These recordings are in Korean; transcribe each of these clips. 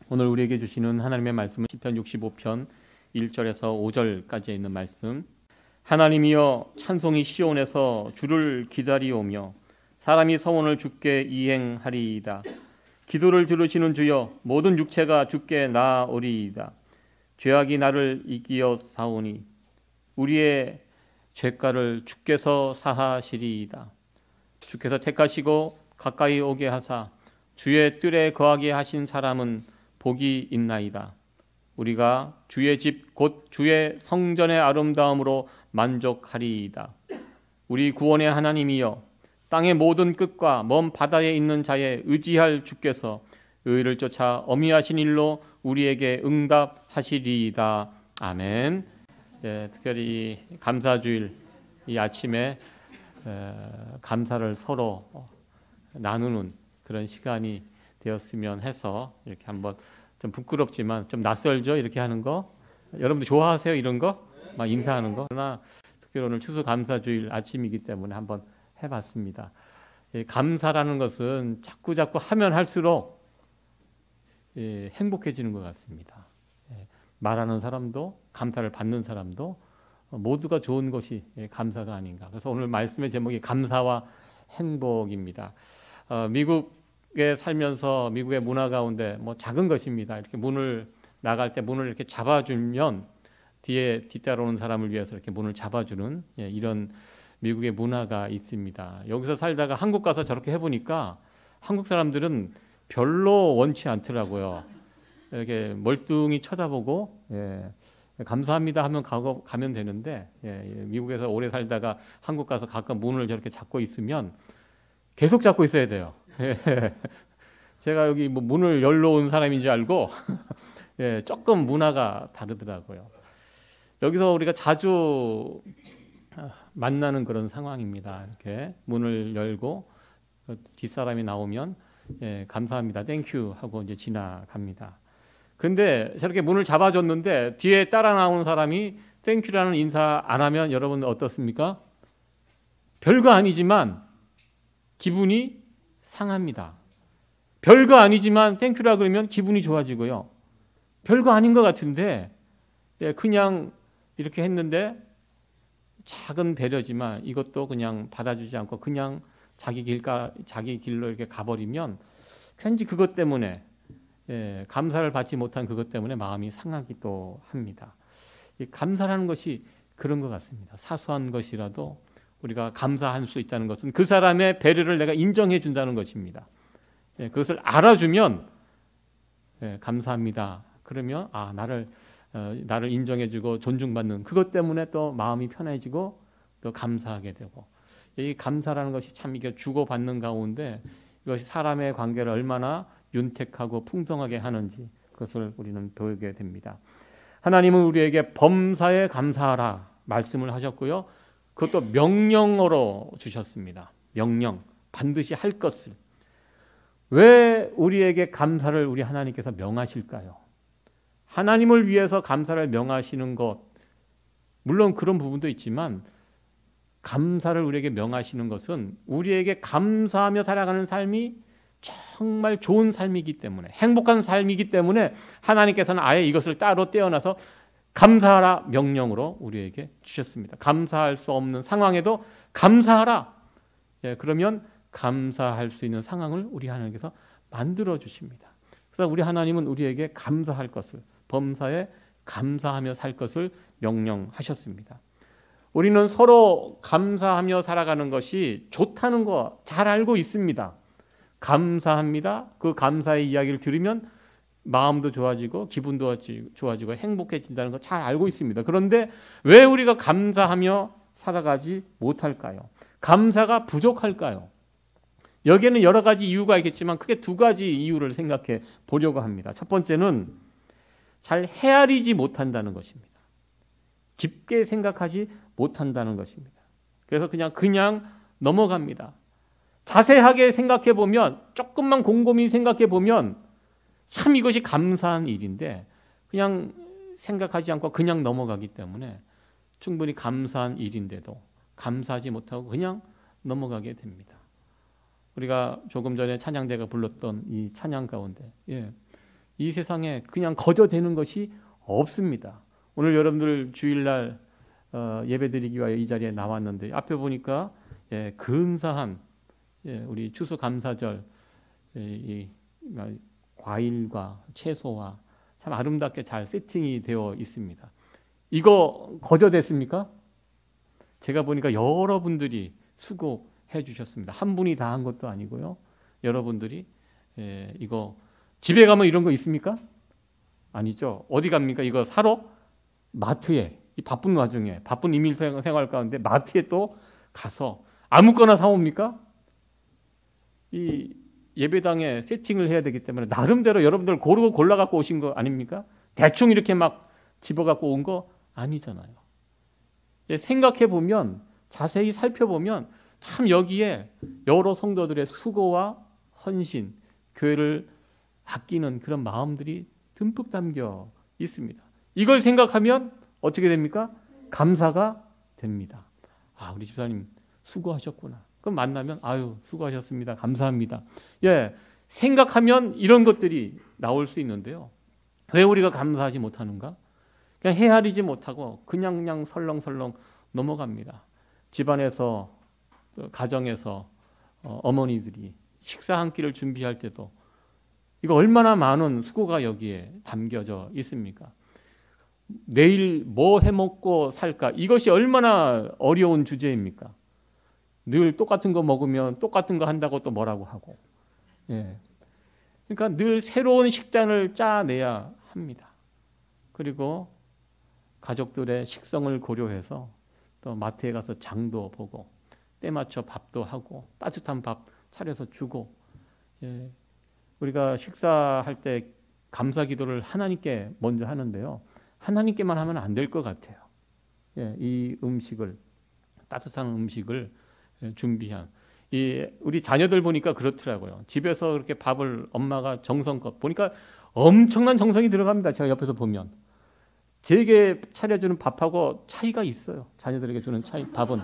오늘 우리에게 주시는 하나님의 말씀은 시편 65편 1절에서 5절까지 있는 말씀. 하나님이여 찬송이 시온에서 주를 기다리오며 사람이 서원을 주께 이행하리이다. 기도를 들으시는 주여 모든 육체가 주께 나아오리이다. 죄악이 나를 이기어 사오니 우리의 죄가를 주께서 사하시리이다. 주께서 택하시고 가까이 오게 하사 주의 뜰에 거하게 하신 사람은 복이 있나이다. 우리가 주의 집 곧 주의 성전의 아름다움으로 만족하리이다. 우리 구원의 하나님이여 땅의 모든 끝과 먼 바다에 있는 자에 의지할 주께서 의를 쫓아 어미하신 일로 우리에게 응답하시리이다. 아멘. 특별히 감사주일 이 아침에 감사를 서로 나누는 그런 시간이 되었으면 해서 이렇게 한번 좀 부끄럽지만 좀 낯설죠, 이렇게 하는 거. 여러분들 좋아하세요, 이런 거? 막 인사하는 거. 그러나 특별히 오늘 추수감사주일 아침이기 때문에 한번 해봤습니다. 감사라는 것은 자꾸 하면 할수록 행복해지는 것 같습니다. 말하는 사람도 감사를 받는 사람도 모두가 좋은 것이 감사가 아닌가. 그래서 오늘 말씀의 제목이 감사와 행복입니다. 미국에 살면서 미국의 문화 가운데 뭐 작은 것입니다. 이렇게 문을 나갈 때 문을 이렇게 잡아주면 뒤에 뒤따라오는 사람을 위해서 이렇게 문을 잡아주는 이런 미국의 문화가 있습니다. 여기서 살다가 한국 가서 저렇게 해보니까 한국 사람들은 별로 원치 않더라고요. 이렇게 멀뚱히 쳐다보고 감사합니다 하면 가면 되는데 미국에서 오래 살다가 한국 가서 가끔 문을 저렇게 잡고 있으면 계속 잡고 있어야 돼요. 제가 여기 뭐 문을 열러 온 사람인 줄 알고 조금 문화가 다르더라고요. 여기서 우리가 자주 만나는 그런 상황입니다. 이렇게 문을 열고 뒷사람이 나오면 감사합니다, 땡큐 하고 이제 지나갑니다. 근데 저렇게 문을 잡아줬는데 뒤에 따라 나오는 사람이 땡큐라는 인사 안 하면 여러분 어떻습니까? 별거 아니지만 기분이 상합니다. 별거 아니지만 땡큐라 그러면 기분이 좋아지고요. 별거 아닌 것 같은데 그냥 이렇게 했는데 작은 배려지만 이것도 그냥 받아주지 않고 그냥 자기 길로 이렇게 가버리면 왠지 그것 때문에 감사를 받지 못한 그것 때문에 마음이 상하기도 합니다. 이 감사라는 것이 그런 것 같습니다. 사소한 것이라도 우리가 감사할 수 있다는 것은 그 사람의 배려를 내가 인정해 준다는 것입니다. 그것을 알아주면 감사합니다. 그러면 나를 인정해주고 존중받는 그것 때문에 또 마음이 편해지고 또 감사하게 되고, 이 감사라는 것이 참 이게 주고받는 가운데 이것이 사람의 관계를 얼마나 윤택하고 풍성하게 하는지 그것을 우리는 배우게 됩니다. 하나님은 우리에게 범사에 감사하라 말씀을 하셨고요. 그것도 명령어로 주셨습니다. 명령, 반드시 할 것을. 왜 우리에게 감사를 우리 하나님께서 명하실까요? 하나님을 위해서 감사를 명하시는 것, 물론 그런 부분도 있지만 감사를 우리에게 명하시는 것은 우리에게 감사하며 살아가는 삶이 정말 좋은 삶이기 때문에, 행복한 삶이기 때문에 하나님께서는 아예 이것을 따로 떼어놔서 감사하라 명령으로 우리에게 주셨습니다. 감사할 수 없는 상황에도 감사하라. 그러면 감사할 수 있는 상황을 우리 하나님께서 만들어 주십니다. 그래서 우리 하나님은 우리에게 감사할 것을, 범사에 감사하며 살 것을 명령하셨습니다. 우리는 서로 감사하며 살아가는 것이 좋다는 거 잘 알고 있습니다. 감사합니다. 그 감사의 이야기를 들으면 마음도 좋아지고 기분도 좋아지고 행복해진다는 거 잘 알고 있습니다. 그런데 왜 우리가 감사하며 살아가지 못할까요? 감사가 부족할까요? 여기에는 여러 가지 이유가 있겠지만 크게 두 가지 이유를 생각해 보려고 합니다. 첫 번째는 잘 헤아리지 못한다는 것입니다. 깊게 생각하지 못한다는 것입니다. 그래서 그냥 넘어갑니다. 자세하게 생각해 보면, 조금만 곰곰이 생각해 보면 참 이것이 감사한 일인데 그냥 생각하지 않고 그냥 넘어가기 때문에 충분히 감사한 일인데도 감사하지 못하고 그냥 넘어가게 됩니다. 우리가 조금 전에 찬양대가 불렀던 이 찬양 가운데 이 세상에 그냥 거저되는 것이 없습니다. 오늘 여러분들 주일날 예배드리기 위하여 이 자리에 나왔는데 앞에 보니까 근사한 우리 추수감사절 이 과일과 채소와 참 아름답게 잘 세팅이 되어 있습니다. 이거 거저됐습니까? 제가 보니까 여러분들이 수고해 주셨습니다. 한 분이 다 한 것도 아니고요. 여러분들이 이거 집에 가면 이런 거 있습니까? 아니죠. 어디 갑니까? 이거 사러 마트에, 이 바쁜 와중에 바쁜 일상생활 가운데 마트에 또 가서 아무거나 사옵니까? 이 예배당에 세팅을 해야 되기 때문에 나름대로 여러분들 고르고 골라 갖고 오신 거 아닙니까? 대충 이렇게 막 집어 갖고 온 거 아니잖아요. 생각해 보면, 자세히 살펴보면 참 여기에 여러 성도들의 수고와 헌신, 교회를 아끼는 그런 마음들이 듬뿍 담겨 있습니다. 이걸 생각하면 어떻게 됩니까? 감사가 됩니다. 아, 우리 집사님 수고하셨구나. 그럼 만나면 아유 수고하셨습니다. 감사합니다. 생각하면 이런 것들이 나올 수 있는데요. 왜 우리가 감사하지 못하는가? 그냥 헤아리지 못하고 그냥 설렁설렁 넘어갑니다. 집안에서, 가정에서 어머니들이 식사 한 끼를 준비할 때도 이거 얼마나 많은 수고가 여기에 담겨져 있습니까? 내일 뭐 해먹고 살까? 이것이 얼마나 어려운 주제입니까? 늘 똑같은 거 먹으면 똑같은 거 한다고 또 뭐라고 하고. 그러니까 늘 새로운 식단을 짜내야 합니다. 그리고 가족들의 식성을 고려해서 또 마트에 가서 장도 보고 때 맞춰 밥도 하고 따뜻한 밥 차려서 주고. 우리가 식사할 때 감사 기도를 하나님께 먼저 하는데요. 하나님께만 하면 안 될 것 같아요. 이 음식을, 따뜻한 음식을 준비한 우리 자녀들 보니까 그렇더라고요. 집에서 그렇게 밥을 엄마가 정성껏 보니까 엄청난 정성이 들어갑니다. 제가 옆에서 보면 제게 차려주는 밥하고 차이가 있어요. 자녀들에게 주는 밥은.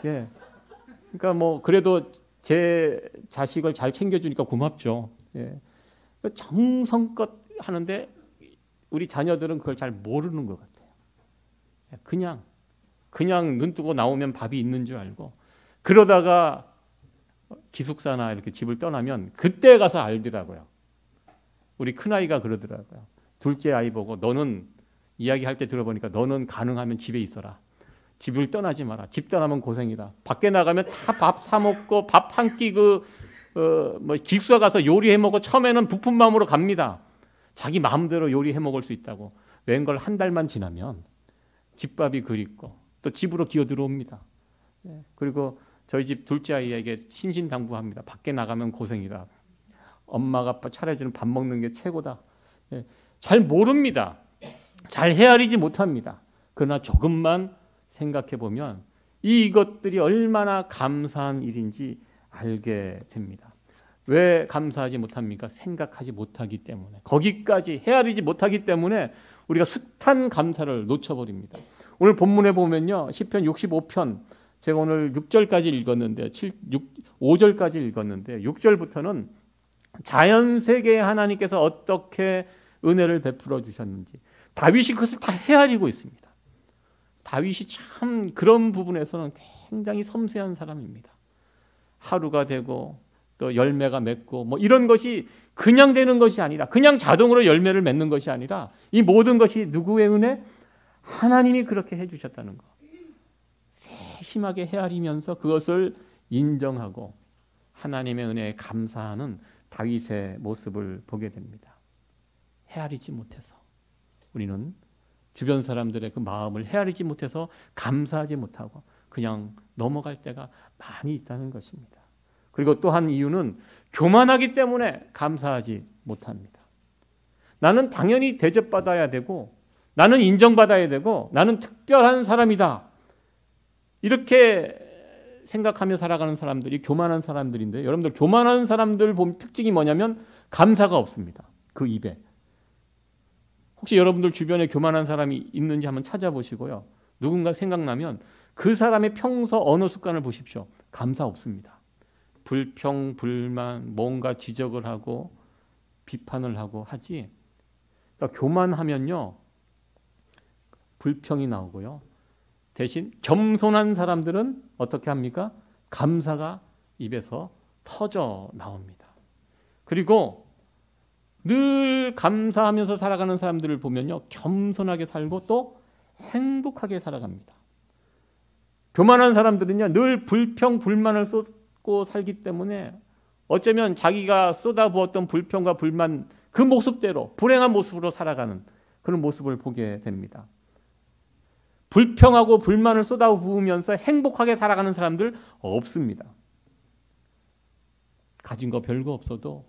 그러니까 뭐 그래도 제 자식을 잘 챙겨주니까 고맙죠. 정성껏 하는데 우리 자녀들은 그걸 잘 모르는 것 같아요. 그냥 눈 뜨고 나오면 밥이 있는 줄 알고, 그러다가 기숙사나 이렇게 집을 떠나면 그때 가서 알더라고요. 우리 큰아이가 그러더라고요. 둘째 아이 보고 너는, 이야기할 때 들어보니까 너는 가능하면 집에 있어라. 집을 떠나지 마라. 집 떠나면 고생이다. 밖에 나가면 다 밥 사 먹고 밥 한 끼 기숙사 가서 요리해 먹고 처음에는 부푼 마음으로 갑니다. 자기 마음대로 요리해 먹을 수 있다고. 웬걸 한 달만 지나면 집밥이 그립고 또 집으로 기어 들어옵니다. 그리고 저희 집 둘째 아이에게 신신당부합니다. 밖에 나가면 고생이다. 엄마가 차려주는 밥 먹는 게 최고다. 잘 모릅니다. 잘 헤아리지 못합니다. 그러나 조금만 생각해 보면 이것들이 얼마나 감사한 일인지 알게 됩니다. 왜 감사하지 못합니까? 생각하지 못하기 때문에, 거기까지 헤아리지 못하기 때문에 우리가 숱한 감사를 놓쳐버립니다. 오늘 본문에 보면요, 시편 65편 제가 오늘 6절까지 읽었는데 5절까지 읽었는데 6절부터는 자연세계에 하나님께서 어떻게 은혜를 베풀어 주셨는지 다윗이 그것을 다 헤아리고 있습니다. 다윗이 참 그런 부분에서는 굉장히 섬세한 사람입니다. 하루가 되고 또 열매가 맺고 뭐 이런 것이 그냥 되는 것이 아니라, 그냥 자동으로 열매를 맺는 것이 아니라 이 모든 것이 누구의 은혜? 하나님이 그렇게 해주셨다는 거. 세심하게 헤아리면서 그것을 인정하고 하나님의 은혜에 감사하는 다윗의 모습을 보게 됩니다. 헤아리지 못해서 우리는 주변 사람들의 그 마음을 헤아리지 못해서 감사하지 못하고 그냥 넘어갈 때가 많이 있다는 것입니다. 그리고 또 한 이유는 교만하기 때문에 감사하지 못합니다. 나는 당연히 대접받아야 되고 나는 인정받아야 되고 나는 특별한 사람이다. 이렇게 생각하며 살아가는 사람들이 교만한 사람들인데, 여러분들 교만한 사람들 보면 특징이 뭐냐면 감사가 없습니다. 그 입에. 혹시 여러분들 주변에 교만한 사람이 있는지 한번 찾아보시고요. 누군가 생각나면 그 사람의 평소 언어 습관을 보십시오. 감사 없습니다. 불평, 불만, 뭔가 지적을 하고 비판을 하고 하지. 그러니까 교만하면요 불평이 나오고요. 대신 겸손한 사람들은 어떻게 합니까? 감사가 입에서 터져 나옵니다. 그리고 늘 감사하면서 살아가는 사람들을 보면요, 겸손하게 살고 또 행복하게 살아갑니다. 교만한 사람들은요, 늘 불평, 불만을 쏟고 살기 때문에 어쩌면 자기가 쏟아부었던 불평과 불만 그 모습대로 불행한 모습으로 살아가는 그런 모습을 보게 됩니다. 불평하고 불만을 쏟아부으면서 행복하게 살아가는 사람들 없습니다. 가진 거 별거 없어도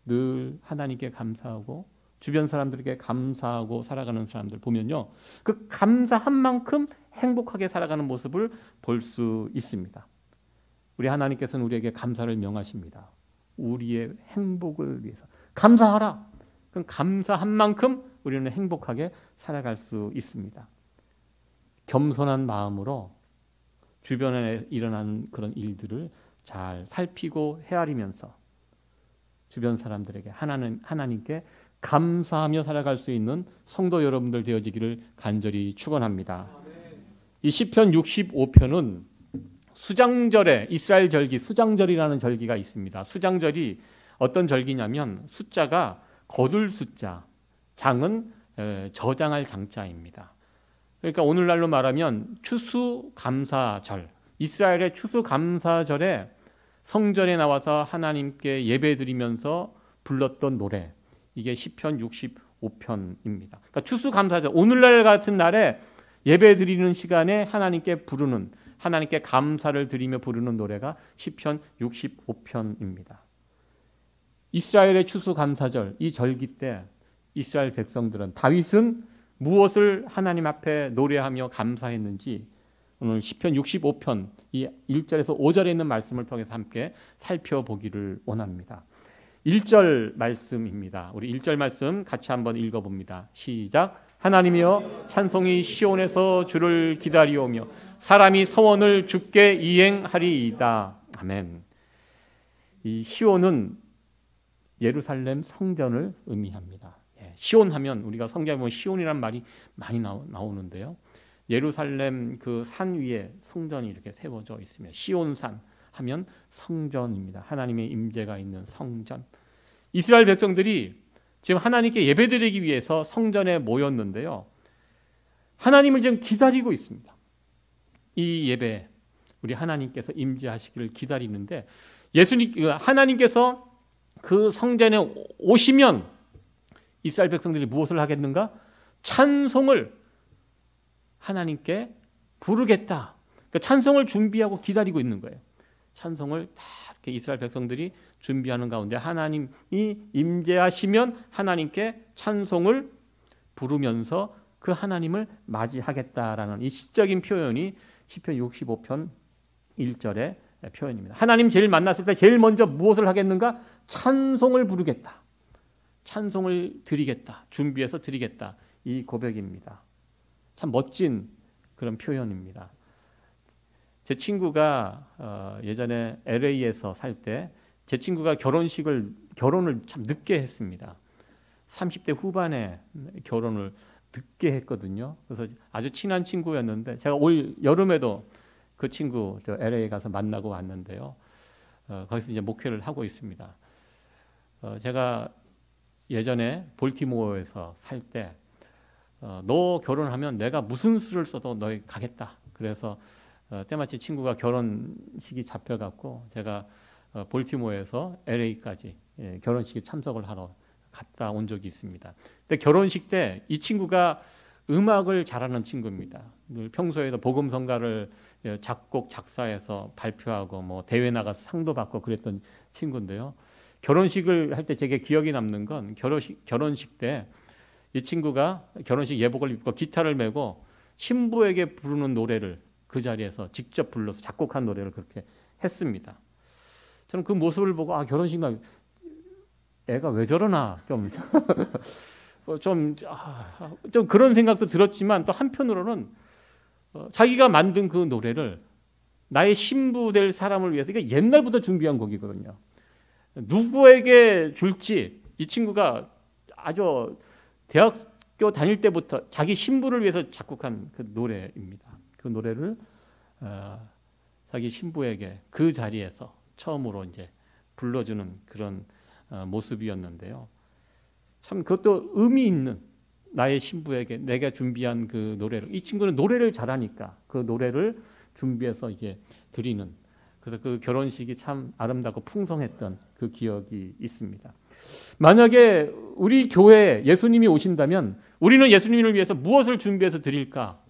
늘 하나님께 감사하고 주변 사람들에게 감사하고 살아가는 사람들 보면요, 그 감사한 만큼 행복하게 살아가는 모습을 볼 수 있습니다. 우리 하나님께서는 우리에게 감사를 명하십니다. 우리의 행복을 위해서 감사하라. 그럼 감사한 만큼 우리는 행복하게 살아갈 수 있습니다. 겸손한 마음으로 주변에 일어나는 그런 일들을 잘 살피고 헤아리면서 주변 사람들에게 하나님께 감사하며 살아갈 수 있는 성도 여러분들 되어지기를 간절히 축원합니다. 이 시편 65편은 수장절에 이스라엘 절기 수장절이라는 절기가 있습니다. 수장절이 어떤 절기냐면 숫자가 거둘 숫자, 장은 저장할 장자입니다. 그러니까 오늘날로 말하면 추수감사절, 이스라엘의 추수감사절에 성전에 나와서 하나님께 예배드리면서 불렀던 노래, 이게 시편 65편입니다. 그러니까 추수감사절, 오늘날 같은 날에 예배드리는 시간에 하나님께 부르는, 하나님께 감사를 드리며 부르는 노래가 시편 65편입니다. 이스라엘의 추수감사절, 이 절기 때 이스라엘 백성들은, 다윗은 무엇을 하나님 앞에 노래하며 감사했는지 오늘 시편 65편 이 1절에서 5절에 있는 말씀을 통해서 함께 살펴보기를 원합니다. 1절 말씀입니다. 우리 1절 말씀 같이 한번 읽어봅니다. 시작. 하나님이여 찬송이 시온에서 주를 기다리오며 사람이 서원을 주께 이행하리이다. 아멘. 이 시온은 예루살렘 성전을 의미합니다. 시온하면 우리가 성경에 보면 시온이라는 말이 많이 나오는데요. 예루살렘 그 산 위에 성전이 이렇게 세워져 있으며 시온산 하면 성전입니다. 하나님의 임재가 있는 성전. 이스라엘 백성들이 지금 하나님께 예배드리기 위해서 성전에 모였는데요. 하나님을 지금 기다리고 있습니다. 이 예배 우리 하나님께서 임재하시기를 기다리는데 하나님께서 그 성전에 오시면 이스라엘 백성들이 무엇을 하겠는가? 찬송을 하나님께 부르겠다. 그러니까 찬송을 준비하고 기다리고 있는 거예요. 찬송을 다 이렇게 이스라엘 백성들이 준비하는 가운데 하나님이 임재하시면 하나님께 찬송을 부르면서 그 하나님을 맞이하겠다라는 이 시적인 표현이 시편 65편 1절의 표현입니다. 하나님 제일 만났을 때 제일 먼저 무엇을 하겠는가? 찬송을 부르겠다. 찬송을 드리겠다. 준비해서 드리겠다. 이 고백입니다. 참 멋진 그런 표현입니다. 제 친구가 예전에 LA에서 살 때 제 친구가 결혼을 참 늦게 했습니다. 30대 후반에 결혼을 늦게 했거든요. 그래서 아주 친한 친구였는데 제가 올 여름에도 그 친구 LA 가서 만나고 왔는데요. 거기서 이제 목회를 하고 있습니다. 제가 예전에 볼티모어에서 살 때 너 결혼하면 내가 무슨 수를 써도 너희 가겠다. 그래서 때마침 친구가 결혼식이 잡혀갖고 제가 볼티모어에서 LA까지 결혼식에 참석을 하러 갔다 온 적이 있습니다. 근데 결혼식 때 이 친구가 음악을 잘하는 친구입니다. 늘 평소에도 복음성가를 작곡 작사해서 발표하고 뭐 대회 나가서 상도 받고 그랬던 친구인데요. 결혼식을 할 때 제게 기억이 남는 건 결혼식 때 이 친구가 결혼식 예복을 입고 기타를 메고 신부에게 부르는 노래를 그 자리에서 직접 불러서 작곡한 노래를 그렇게 했습니다. 저는 그 모습을 보고 결혼식 날 애가 왜 저러나 좀 그런 생각도 들었지만 또 한편으로는 자기가 만든 그 노래를 나의 신부 될 사람을 위해서 이게 옛날부터 준비한 곡이거든요. 누구에게 줄지 이 친구가 아주 대학교 다닐 때부터 자기 신부를 위해서 작곡한 그 노래입니다. 그 노래를 자기 신부에게 그 자리에서 처음으로 이제 불러주는 그런 모습이었는데요. 참 그것도 의미 있는, 나의 신부에게 내가 준비한 그 노래를, 이 친구는 노래를 잘하니까 그 노래를 준비해서 이게 드리는, 그래서 그 결혼식이 참 아름답고 풍성했던 그 기억이 있습니다. 만약에 우리 교회에 예수님이 오신다면 우리는 예수님을 위해서 무엇을 준비해서 드릴까?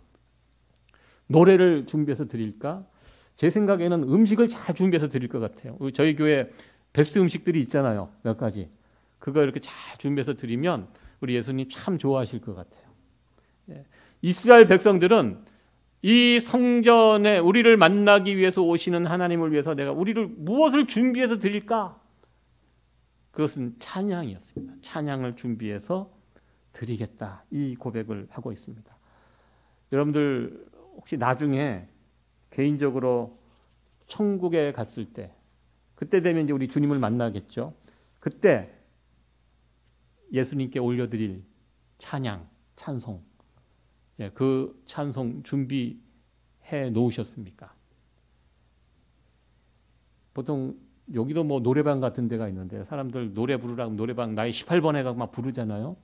노래를 준비해서 드릴까? 제 생각에는 음식을 잘 준비해서 드릴 것 같아요. 저희 교회 베스트 음식들이 있잖아요. 몇 가지. 그거 이렇게 잘 준비해서 드리면 우리 예수님 참 좋아하실 것 같아요. 이스라엘 백성들은 이 성전에 우리를 만나기 위해서 오시는 하나님을 위해서 내가 우리를 무엇을 준비해서 드릴까? 그것은 찬양이었습니다. 찬양을 준비해서 드리겠다. 이 고백을 하고 있습니다. 여러분들 혹시 나중에 개인적으로 천국에 갔을 때, 그때 되면 이제 우리 주님을 만나겠죠. 그때 예수님께 올려드릴 찬양, 찬송, 그 찬송 준비해 놓으셨습니까? 보통 여기도 뭐 노래방 같은 데가 있는데 사람들 노래 부르라고 노래방 나이 18번에 가고 막 부르잖아요.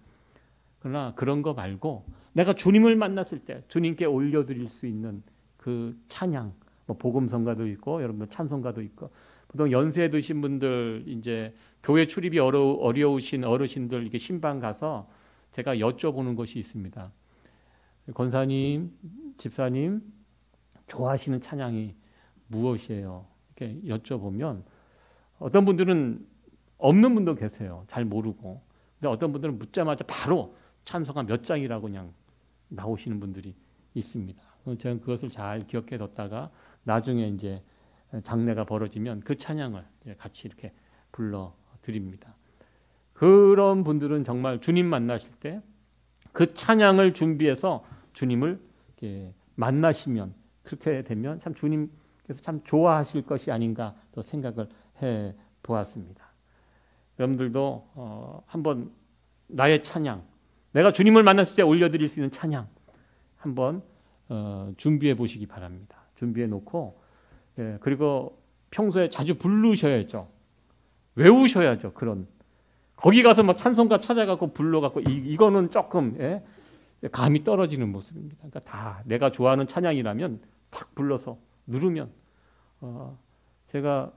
그러나 그런 거 말고 내가 주님을 만났을 때 주님께 올려드릴 수 있는 그 찬양, 뭐 복음성가도 있고 여러분들 찬송가도 있고, 보통 연세 드신 분들 이제 교회 출입이 어려우신 어르신들 이렇게 신방 가서 제가 여쭤보는 것이 있습니다. 권사님, 집사님 좋아하시는 찬양이 무엇이에요? 이렇게 여쭤보면 어떤 분들은 없는 분도 계세요. 잘 모르고. 근데 어떤 분들은 묻자마자 바로 찬송가 몇 장이라고 그냥 나오시는 분들이 있습니다. 저는 그것을 잘 기억해 뒀다가 나중에 이제 장례가 벌어지면 그 찬양을 같이 이렇게 불러 드립니다. 그런 분들은 정말 주님 만나실 때 그 찬양을 준비해서 주님을 이렇게 만나시면, 그렇게 되면 참 주님께서 참 좋아하실 것이 아닌가 또 생각을 해 보았습니다. 여러분들도 한번 나의 찬양, 내가 주님을 만났을 때 올려드릴 수 있는 찬양 한번 준비해 보시기 바랍니다. 준비해 놓고, 그리고 평소에 자주 부르셔야죠. 외우셔야죠. 그런 거기 가서 막 찬송가 찾아갖고 불러갖고 이거는 조금 감이 떨어지는 모습입니다. 그러니까 다 내가 좋아하는 찬양이라면 탁 불러서 누르면, 제가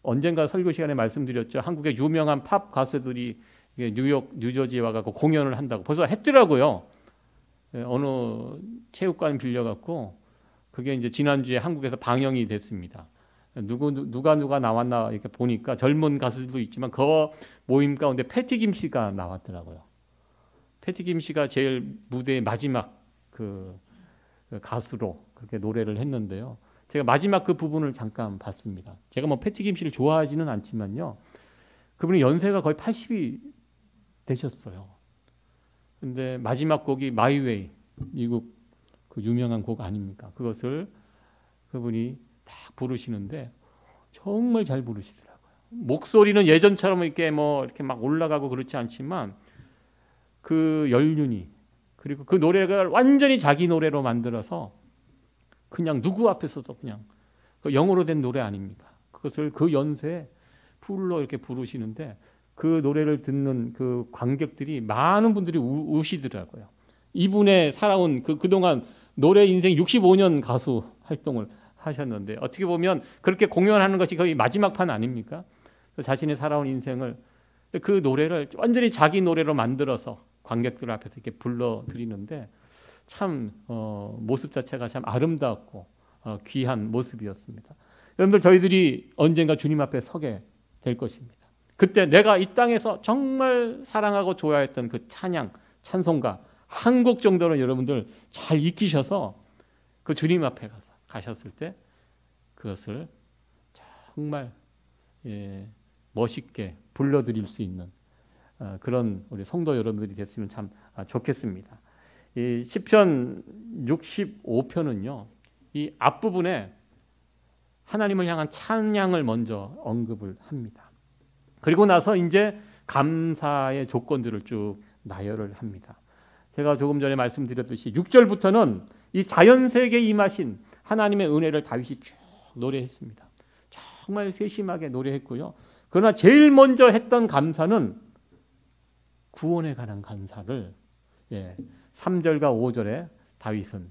언젠가 설교 시간에 말씀드렸죠. 한국의 유명한 팝 가수들이 뉴욕, 뉴저지에 와갖고 공연을 한다고 벌써 했더라고요. 어느 체육관 빌려갖고 그게 이제 지난주에 한국에서 방영이 됐습니다. 누가 나왔나 이렇게 보니까 젊은 가수들도 있지만 그 모임 가운데 패티김 씨가 나왔더라고요. 패티김 씨가 제일 무대의 마지막 그 가수로 그렇게 노래를 했는데요. 제가 마지막 그 부분을 잠깐 봤습니다. 제가 뭐 패티김 씨를 좋아하지는 않지만요. 그분이 연세가 거의 80이 되셨어요. 근데 마지막 곡이 마이웨이, 미국 그 유명한 곡 아닙니까? 그것을 그분이 딱 부르시는데 정말 잘 부르시더라고요. 목소리는 예전처럼 이렇게 막 올라가고 그렇지 않지만 그 연륜이, 그리고 그 노래가 완전히 자기 노래로 만들어서 그냥 누구 앞에서도 그냥 그 영어로 된 노래 아닙니까? 그것을 그 연세에 풀로 이렇게 부르시는데 그 노래를 듣는 그 관객들이 많은 분들이 우시더라고요. 이분의 살아온 그동안 노래 인생 65년 가수 활동을 하셨는데 어떻게 보면 그렇게 공연하는 것이 거의 마지막 판 아닙니까? 자신의 살아온 인생을 그 노래를 완전히 자기 노래로 만들어서 관객들 앞에서 이렇게 불러드리는데 참 모습 자체가 참 아름답고 귀한 모습이었습니다. 여러분들, 저희들이 언젠가 주님 앞에 서게 될 것입니다. 그때 내가 이 땅에서 정말 사랑하고 좋아했던 그 찬양, 찬송가 한 곡 정도는 여러분들 잘 익히셔서 그 주님 앞에 가셨을 때 그것을 정말 멋있게 불러드릴 수 있는 그런 우리 성도 여러분들이 됐으면 참 좋겠습니다. 이 시편 65편은요, 이 앞부분에 하나님을 향한 찬양을 먼저 언급을 합니다. 그리고 나서 이제 감사의 조건들을 쭉 나열을 합니다. 제가 조금 전에 말씀드렸듯이 6절부터는 이 자연세계에 임하신 하나님의 은혜를 다윗이 쭉 노래했습니다. 정말 세심하게 노래했고요. 그러나 제일 먼저 했던 감사는 구원에 관한 감사를 3절과 5절에 다윗은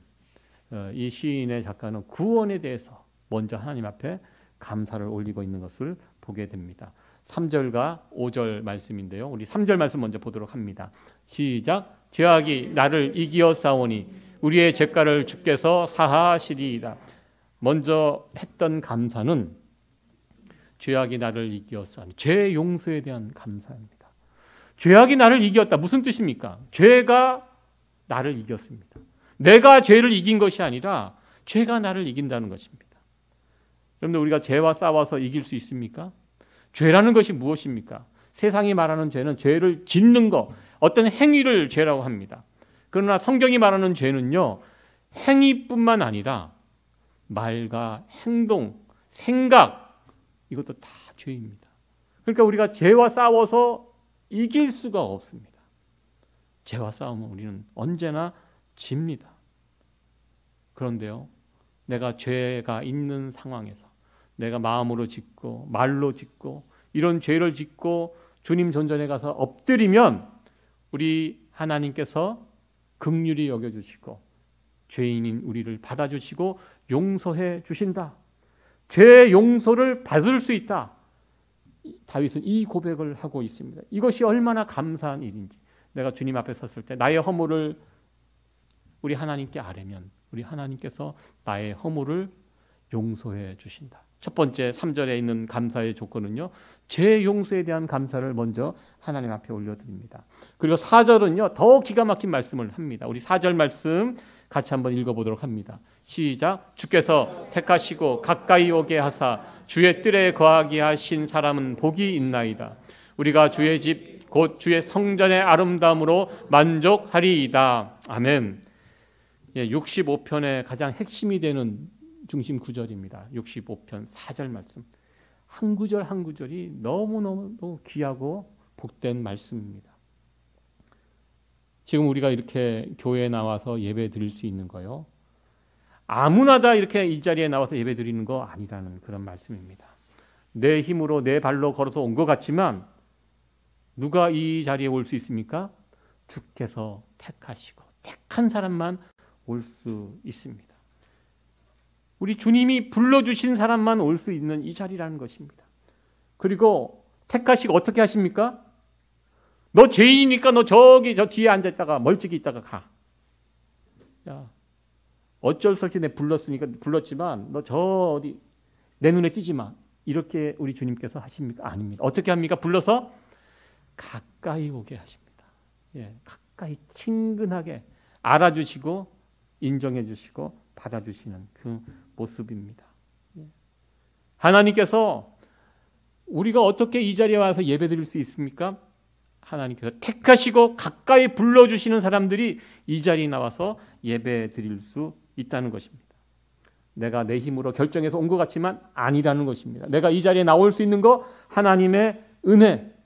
이 시인의 작가는 구원에 대해서 먼저 하나님 앞에 감사를 올리고 있는 것을 보게 됩니다. 3절과 5절 말씀인데요. 우리 3절 말씀 먼저 보도록 합니다. 시작. 죄악이 나를 이기어 싸우니 우리의 죄가를 주께서 사하시리이다. 먼저 했던 감사는 죄악이 나를 이기어 싸우니 죄 용서에 대한 감사입니다. 죄악이 나를 이겼다. 무슨 뜻입니까? 죄가 나를 이겼습니다. 내가 죄를 이긴 것이 아니라 죄가 나를 이긴다는 것입니다. 여러분들 우리가 죄와 싸워서 이길 수 있습니까? 죄라는 것이 무엇입니까? 세상이 말하는 죄는 죄를 짓는 것, 어떤 행위를 죄라고 합니다. 그러나 성경이 말하는 죄는요, 행위뿐만 아니라 말과 행동, 생각, 이것도 다 죄입니다. 그러니까 우리가 죄와 싸워서 이길 수가 없습니다. 죄와 싸우면 우리는 언제나 집니다. 그런데요, 내가 죄가 있는 상황에서 내가 마음으로 짓고 말로 짓고 이런 죄를 짓고 주님 전전에 가서 엎드리면 우리 하나님께서 긍휼히 여겨주시고 죄인인 우리를 받아주시고 용서해 주신다. 죄 용서를 받을 수 있다. 다윗은 이 고백을 하고 있습니다. 이것이 얼마나 감사한 일인지. 내가 주님 앞에 섰을 때 나의 허물을 우리 하나님께 아뢰면 우리 하나님께서 나의 허물을 용서해 주신다. 첫 번째 3절에 있는 감사의 조건은요, 죄 용서에 대한 감사를 먼저 하나님 앞에 올려드립니다. 그리고 4절은요, 더 기가 막힌 말씀을 합니다. 우리 4절 말씀 같이 한번 읽어보도록 합니다. 시작. 주께서 택하시고 가까이 오게 하사 주의 뜰에 거하게 하신 사람은 복이 있나이다. 우리가 주의 집 곧 주의 성전의 아름다움으로 만족하리이다. 아멘. 65편의 가장 핵심이 되는 중심 구절입니다. 65편 4절 말씀. 한 구절 한 구절이 너무너무 귀하고 복된 말씀입니다. 지금 우리가 이렇게 교회에 나와서 예배 드릴 수 있는 거요, 아무나 다 이렇게 이 자리에 나와서 예배 드리는 거 아니라는 그런 말씀입니다. 내 힘으로 내 발로 걸어서 온 것 같지만 누가 이 자리에 올 수 있습니까? 주께서 택하시고 택한 사람만 올 수 있습니다. 우리 주님이 불러주신 사람만 올 수 있는 이 자리라는 것입니다. 그리고 택하시고 어떻게 하십니까? 너 죄인이니까 너 저기 저 뒤에 앉아있다가 멀찍이 있다가 가. 야, 어쩔 수 없이 내 불렀으니까 불렀지만 너 저 어디 내 눈에 띄지 마. 이렇게 우리 주님께서 하십니까? 아닙니다. 어떻게 합니까? 불러서 가까이 오게 하십니다. 가까이 친근하게 알아주시고 인정해 주시고 받아주시는 그 모습입니다. 하나님께서 우리가 어떻게 이 자리에 와서 예배 드릴 수 있습니까? 하나님께서 택하시고 가까이 불러주시는 사람들이 이 자리에 나와서 예배 드릴 수 있다는 것입니다. 내가 내 힘으로 결정해서 온 것 같지만 아니라는 것입니다. 내가 이 자리에 나올 수 있는 거 하나님의 은혜,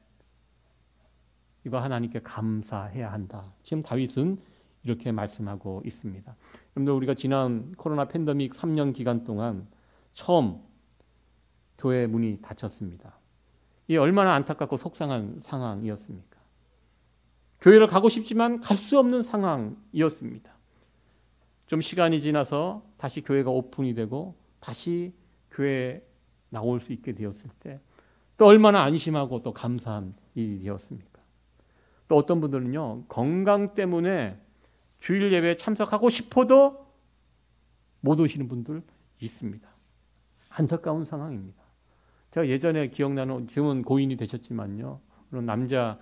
이거 하나님께 감사해야 한다. 지금 다윗은 이렇게 말씀하고 있습니다. 여러분들 우리가 지난 코로나 팬데믹 3년 기간 동안 처음 교회 문이 닫혔습니다. 이게 얼마나 안타깝고 속상한 상황이었습니까? 교회를 가고 싶지만 갈 수 없는 상황이었습니다. 좀 시간이 지나서 다시 교회가 오픈이 되고 다시 교회에 나올 수 있게 되었을 때 또 얼마나 안심하고 또 감사한 일이 되었습니까? 또 어떤 분들은요, 건강 때문에 주일 예배에 참석하고 싶어도 못 오시는 분들 있습니다. 안타까운 상황입니다. 제가 예전에 기억나는, 지금은 고인이 되셨지만요, 그런 남자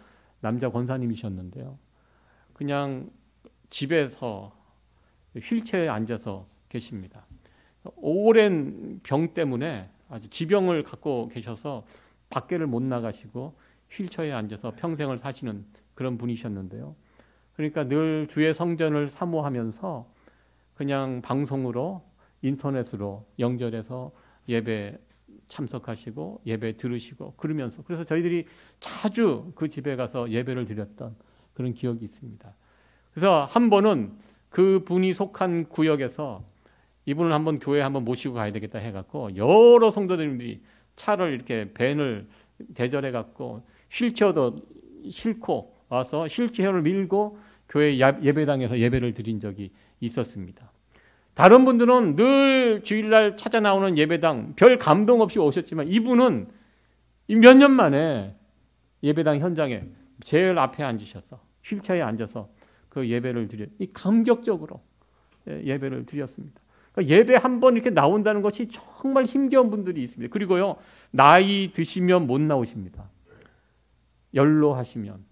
권사님이셨는데요, 그냥 집에서 휠체어에 앉아서 계십니다. 오랜 병 때문에 아주 지병을 갖고 계셔서 밖에를 못 나가시고 휠체어에 앉아서 평생을 사시는 그런 분이셨는데요. 그러니까 늘 주의 성전을 사모하면서 그냥 방송으로 인터넷으로 연결해서 예배 참석하시고 예배 들으시고 그러면서 그래서 저희들이 자주 그 집에 가서 예배를 드렸던 그런 기억이 있습니다. 그래서 한 번은 그 분이 속한 구역에서 이분을 한번 교회에 한번 모시고 가야 되겠다 해갖고 여러 성도들이 차를 이렇게 밴을 대절해갖고 휠체어도 싣고 와서 휠체어를 밀고 교회 예배당에서 예배를 드린 적이 있었습니다. 다른 분들은 늘 주일날 찾아 나오는 예배당 별 감동 없이 오셨지만 이분은 몇 년 만에 예배당 현장에 제일 앞에 앉으셔서 휠체어에 앉아서 그 예배를 감격적으로 예배를 드렸습니다. 그러니까 예배 한 번 이렇게 나온다는 것이 정말 힘겨운 분들이 있습니다. 그리고요, 나이 드시면 못 나오십니다. 연로하시면,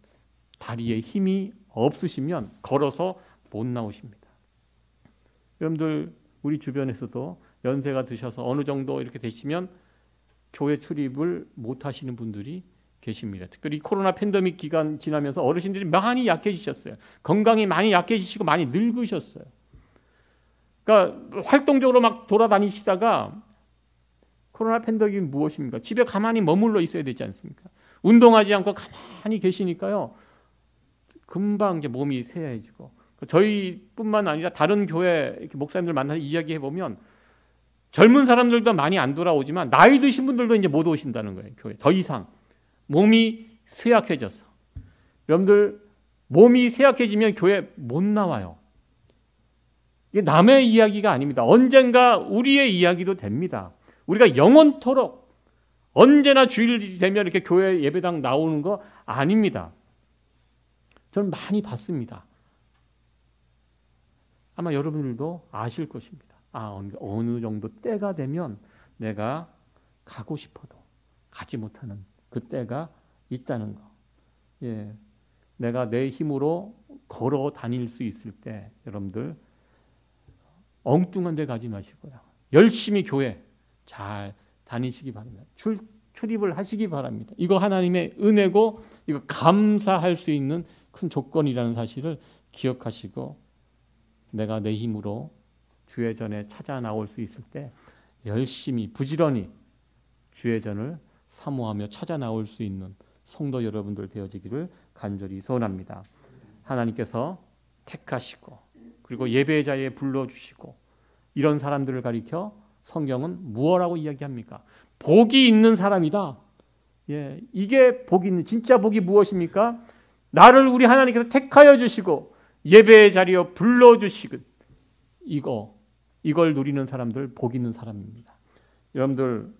다리에 힘이 없으시면 걸어서 못 나오십니다. 여러분들 우리 주변에서도 연세가 드셔서 어느 정도 이렇게 되시면 교회 출입을 못 하시는 분들이 계십니다. 특별히 코로나 팬데믹 기간 지나면서 어르신들이 많이 약해지셨어요. 건강이 많이 약해지시고 많이 늙으셨어요. 그러니까 활동적으로 막 돌아다니시다가 코로나 팬데믹이 무엇입니까? 집에 가만히 머물러 있어야 되지 않습니까? 운동하지 않고 가만히 계시니까요. 금방 이제 몸이 쇠해지고 저희뿐만 아니라 다른 교회 이렇게 목사님들 만나서 이야기해 보면 젊은 사람들도 많이 안 돌아오지만 나이 드신 분들도 이제 못 오신다는 거예요. 교회 더 이상 몸이 쇠약해져서 여러분들 몸이 쇠약해지면 교회 못 나와요. 이게 남의 이야기가 아닙니다. 언젠가 우리의 이야기도 됩니다. 우리가 영원토록 언제나 주일 되면 이렇게 교회 예배당 나오는 거 아닙니다. 저는 많이 봤습니다. 아마 여러분들도 아실 것입니다. 어느 정도 때가 되면 내가 가고 싶어도 가지 못하는 그 때가 있다는 거. 예, 내가 내 힘으로 걸어 다닐 수 있을 때 여러분들 엉뚱한 데 가지 마시고요. 열심히 교회 잘 다니시기 바랍니다. 출입을 하시기 바랍니다. 이거 하나님의 은혜고 이거 감사할 수 있는 큰 조건이라는 사실을 기억하시고 내가 내 힘으로 주의 전에 찾아 나올 수 있을 때 열심히 부지런히 주의 전을 사모하며 찾아 나올 수 있는 성도 여러분들 되어지기를 간절히 소원합니다. 하나님께서 택하시고 그리고 예배의 자리에 불러주시고 이런 사람들을 가리켜 성경은 무엇라고 이야기합니까? 복이 있는 사람이다. 예, 이게 복이 있는 진짜 복이 무엇입니까? 나를 우리 하나님께서 택하여 주시고 예배의 자리에 불러주시고 이걸 누리는 사람들 복 있는 사람입니다. 여러분들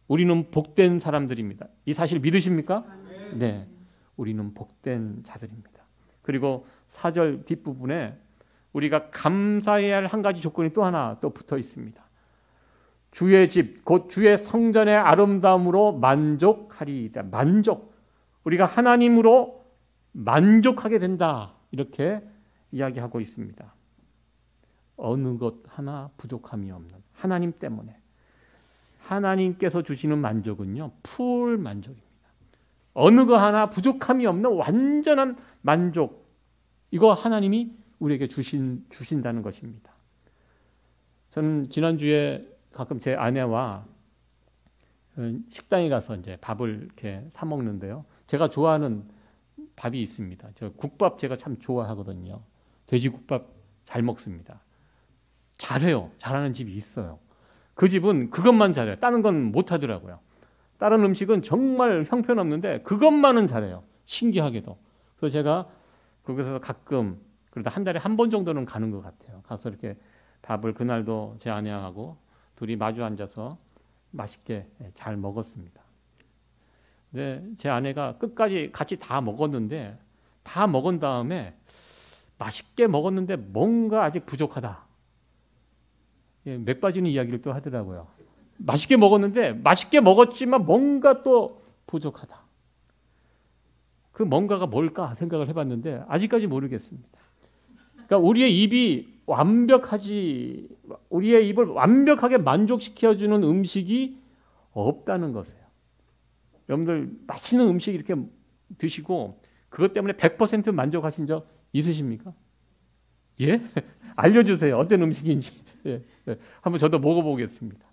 우리는 복된 사람들입니다. 이 사실 믿으십니까? 네, 우리는 복된 자들입니다. 그리고 4절 뒷부분에 우리가 감사해야 할 한 가지 조건이 또 하나 또 붙어 있습니다. 주의 집, 곧 주의 성전의 아름다움으로 만족하리이다. 만족. 우리가 하나님으로 만족하게 된다. 이렇게 이야기하고 있습니다. 어느 것 하나 부족함이 없는 하나님 때문에. 하나님께서 주시는 만족은요, 풀 만족입니다. 어느 것 하나 부족함이 없는 완전한 만족. 이거 하나님이 우리에게 주신다는 것입니다. 저는 지난주에 가끔 제 아내와 식당에 가서 이제 밥을 이렇게 사 먹는데요. 제가 좋아하는 밥이 있습니다. 저 국밥 제가 참 좋아하거든요. 돼지국밥 잘 먹습니다. 잘해요. 잘하는 집이 있어요. 그 집은 그것만 잘해요. 다른 건 못하더라고요. 다른 음식은 정말 형편없는데 그것만은 잘해요. 신기하게도. 그래서 제가 거기서 가끔 그러다 한 달에 한 번 정도는 가는 것 같아요. 가서 이렇게 밥을 그날도 제 아내하고 둘이 마주 앉아서 맛있게 잘 먹었습니다. 근데 제 아내가 끝까지 같이 다 먹었는데 다 먹은 다음에 맛있게 먹었는데 뭔가 아직 부족하다. 맥 빠지는 이야기를 또 하더라고요. 맛있게 먹었는데 맛있게 먹었지만 뭔가 또 부족하다. 그 뭔가가 뭘까 생각을 해봤는데 아직까지 모르겠습니다. 그러니까 우리의 입을 완벽하게 만족시켜주는 음식이 없다는 것이에요. 여러분들 맛있는 음식 이렇게 드시고 그것 때문에 100% 만족하신 적 있으십니까? 예? 알려주세요. 어떤 음식인지. 예, 예. 한번 저도 먹어보겠습니다.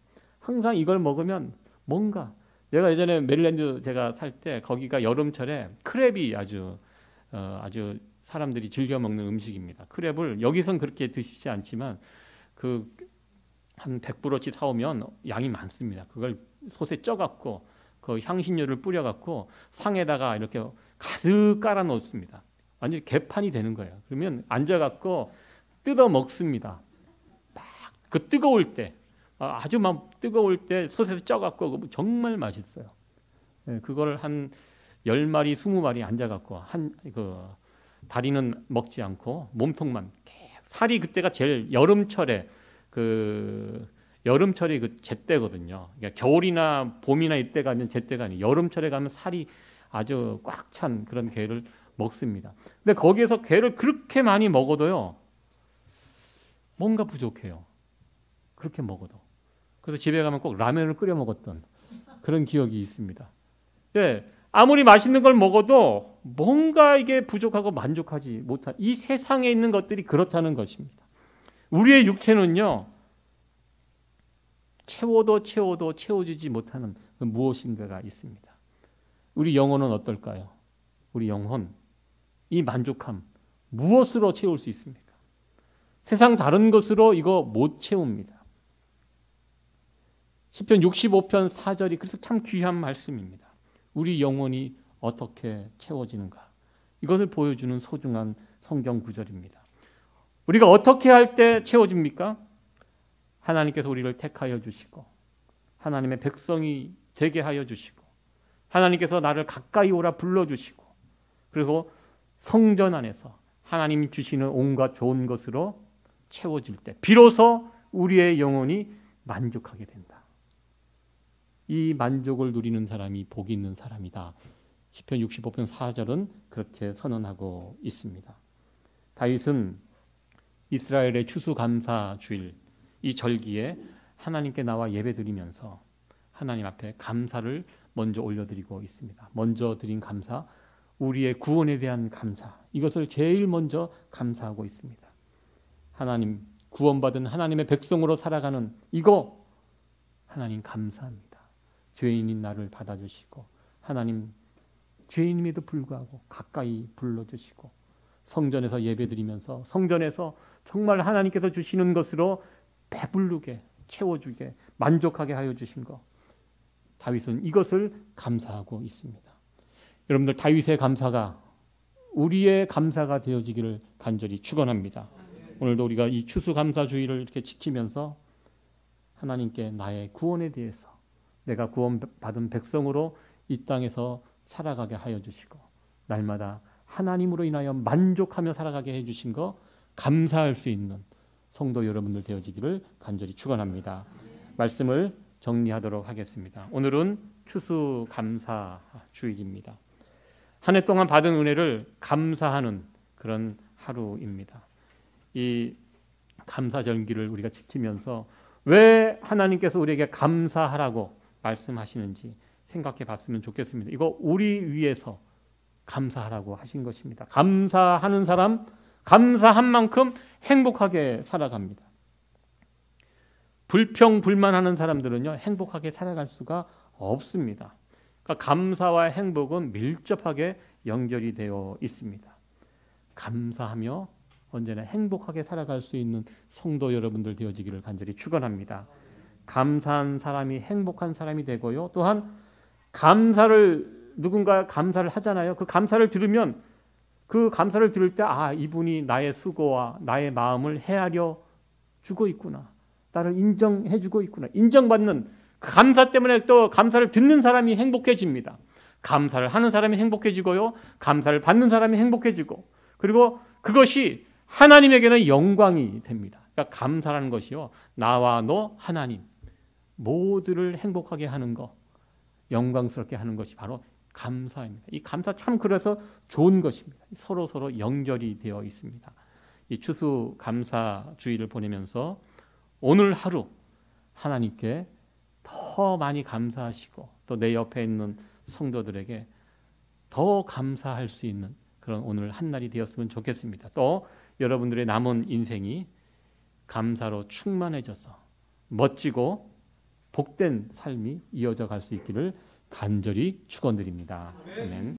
항상 이걸 먹으면 뭔가 내가 예전에 메릴랜드 제가 살 때 거기가 여름철에 크랩이 아주 사람들이 즐겨 먹는 음식입니다. 크랩을 여기선 그렇게 드시지 않지만 그 한 100브로치 사오면 양이 많습니다. 그걸 솥에 쪄갖고 그 향신료를 뿌려갖고 상에다가 이렇게 가득 깔아 놓습니다. 완전 개판이 되는 거예요. 그러면 앉아갖고 뜯어 먹습니다. 막 그 뜨거울 때 아주 막 뜨거울 때 솥에서 쪄갖고 정말 맛있어요. 그걸 한 10마리, 20마리 앉아갖고 다리는 먹지 않고 몸통만 살이 그때가 제일 여름철에 그 제때거든요. 그러니까 겨울이나 봄이나 이때 가면 제때가 아니에요. 여름철에 가면 살이 아주 꽉 찬 그런 게를 먹습니다. 근데 거기에서 게를 그렇게 많이 먹어도요, 뭔가 부족해요. 그렇게 먹어도. 그래서 집에 가면 꼭 라면을 끓여 먹었던 그런 기억이 있습니다. 네, 아무리 맛있는 걸 먹어도 뭔가 이게 부족하고 만족하지 못한 이 세상에 있는 것들이 그렇다는 것입니다. 우리의 육체는요, 채워도 채워주지 못하는 무엇인가가 있습니다. 우리 영혼은 어떨까요? 우리 영혼, 이 만족함 무엇으로 채울 수 있습니까? 세상 다른 것으로 이거 못 채웁니다. 시편 65편 4절이 그래서 참 귀한 말씀입니다. 우리 영혼이 어떻게 채워지는가? 이것을 보여주는 소중한 성경 구절입니다. 우리가 어떻게 할 때 채워집니까? 하나님께서 우리를 택하여 주시고 하나님의 백성이 되게 하여 주시고 하나님께서 나를 가까이 오라 불러주시고 그리고 성전 안에서 하나님이 주시는 온갖 좋은 것으로 채워질 때 비로소 우리의 영혼이 만족하게 된다. 이 만족을 누리는 사람이 복이 있는 사람이다. 시편 65편 4절은 그렇게 선언하고 있습니다. 다윗은 이스라엘의 추수감사주일 이 절기에 하나님께 나와 예배드리면서 하나님 앞에 감사를 먼저 올려드리고 있습니다. 먼저 드린 감사, 우리의 구원에 대한 감사, 이것을 제일 먼저 감사하고 있습니다. 하나님, 구원받은 하나님의 백성으로 살아가는 이거 하나님 감사합니다. 죄인인 나를 받아주시고 하나님 죄인임에도 불구하고 가까이 불러주시고 성전에서 예배드리면서 성전에서 정말 하나님께서 주시는 것으로 배부르게 채워주게 만족하게 하여 주신 것, 다윗은 이것을 감사하고 있습니다. 여러분들 다윗의 감사가 우리의 감사가 되어지기를 간절히 축원합니다. 오늘도 우리가 이 추수감사주의를 이렇게 지키면서 하나님께 나의 구원에 대해서 내가 구원받은 백성으로 이 땅에서 살아가게 하여 주시고 날마다 하나님으로 인하여 만족하며 살아가게 해주신 거 감사할 수 있는 성도 여러분들 되어지기를 간절히 축원합니다. 말씀을 정리하도록 하겠습니다. 오늘은 추수감사주일입니다. 한 해 동안 받은 은혜를 감사하는 그런 하루입니다. 이 감사절기를 우리가 지키면서 왜 하나님께서 우리에게 감사하라고 말씀하시는지 생각해 봤으면 좋겠습니다. 이거 우리 위해서 감사하라고 하신 것입니다. 감사하는 사람, 감사한 만큼 행복하게 살아갑니다. 불평불만하는 사람들은요, 행복하게 살아갈 수가 없습니다. 그러니까 감사와 행복은 밀접하게 연결이 되어 있습니다. 감사하며 언제나 행복하게 살아갈 수 있는 성도 여러분들 되어지기를 간절히 축원합니다. 감사한 사람이 행복한 사람이 되고요. 또한 누군가 감사를 하잖아요. 그 감사를 들으면 그 감사를 들을 때 이분이 나의 수고와 나의 마음을 헤아려 주고 있구나. 나를 인정해 주고 있구나. 인정받는 그 감사 때문에 또 감사를 듣는 사람이 행복해집니다. 감사를 하는 사람이 행복해지고요. 감사를 받는 사람이 행복해지고 그리고 그것이 하나님에게는 영광이 됩니다. 그러니까 감사라는 것이요. 나와 너 하나님 모두를 행복하게 하는 것, 영광스럽게 하는 것이 바로 감사입니다. 이 감사 참 그래서 좋은 것입니다. 서로 연결이 되어 있습니다. 이 추수감사주의를 보내면서 오늘 하루 하나님께 더 많이 감사하시고 또 내 옆에 있는 성도들에게 더 감사할 수 있는 그런 오늘 한 날이 되었으면 좋겠습니다. 또 여러분들의 남은 인생이 감사로 충만해져서 멋지고 복된 삶이 이어져 갈 수 있기를 간절히 축원드립니다. 아멘.